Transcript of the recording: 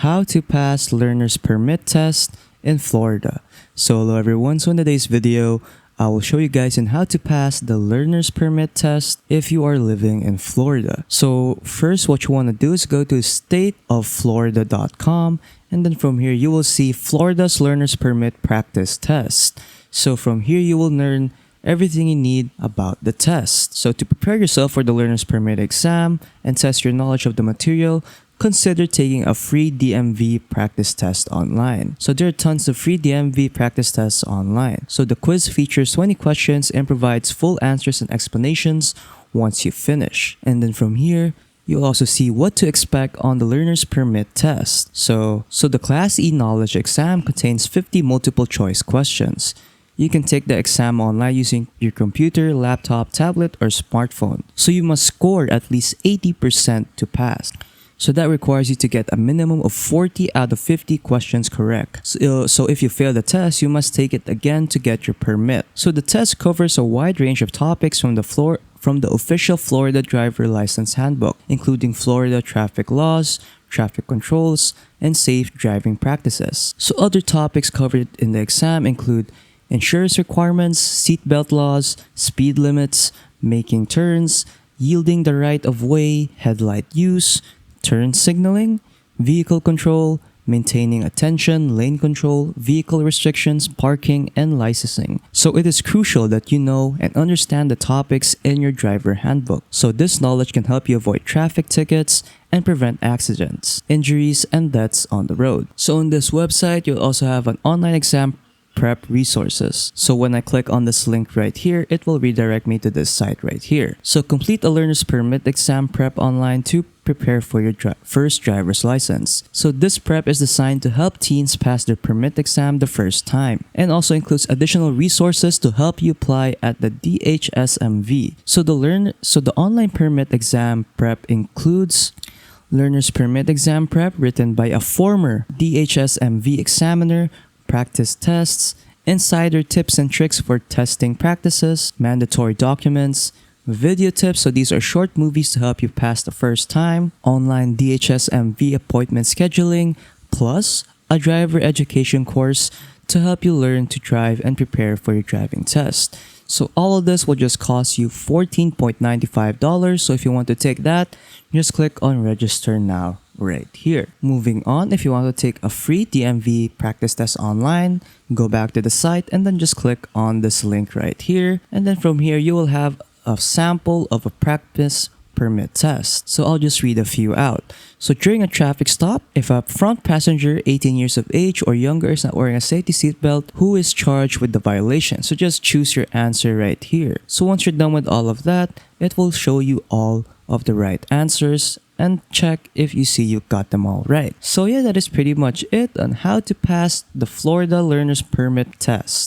how to pass learner's permit test in Florida. So hello everyone, so in today's video, I will show you guys on how to pass the learner's permit test if you are living in Florida. So first, what you want to do is go to stateofflorida.com, and then from here you will see Florida's learner's permit practice test. So from here you will learn everything you need about the test. So to prepare yourself for the learner's permit exam and test your knowledge of the material, consider taking a free DMV practice test online. So there are tons of free DMV practice tests online. So the quiz features 20 questions and provides full answers and explanations once you finish. And then from here, you'll also see what to expect on the learner's permit test. So the Class E knowledge exam contains 50 multiple choice questions. You can take the exam online using your computer, laptop, tablet, or smartphone. So you must score at least 80% to pass. So that requires you to get a minimum of 40 out of 50 questions correct. So if you fail the test, you must take it again to get your permit. So the test covers a wide range of topics from the official Florida Driver License Handbook, including Florida traffic laws, traffic controls, and safe driving practices. So other topics covered in the exam include insurance requirements, seatbelt laws, speed limits, making turns, yielding the right of way, headlight use, turn signaling, vehicle control, maintaining attention, lane control, vehicle restrictions, parking, and licensing. So it is crucial that you know and understand the topics in your driver handbook. So this knowledge can help you avoid traffic tickets and prevent accidents, injuries, and deaths on the road. So on this website, you'll also have an online exam prep resources. So when I click on this link right here, it will redirect me to this site right here. So complete a learner's permit exam prep online to prepare for your first driver's license. So this prep is designed to help teens pass their permit exam the first time, and also includes additional resources to help you apply at the DHSMV. So the online permit exam prep includes learner's permit exam prep written by a former DHSMV examiner, practice tests, insider tips and tricks for testing practices, mandatory documents, video tips, so these are short movies to help you pass the first time, online DHSMV appointment scheduling, plus a driver education course to help you learn to drive and prepare for your driving test. So all of this will just cost you $14.95. So if you want to take that, just click on register now right here. Moving on, if you want to take a free DMV practice test online, go back to the site and then just click on this link right here. And then from here, you will have a sample of a practice permit test. So I'll just read a few out. So during a traffic stop, if a front passenger 18 years of age or younger is not wearing a safety seatbelt, who is charged with the violation? So just choose your answer right here. So once you're done with all of that, it will show you all of the right answers and check if you see you got them all right. So yeah, that is pretty much it on how to pass the Florida Learner's Permit test.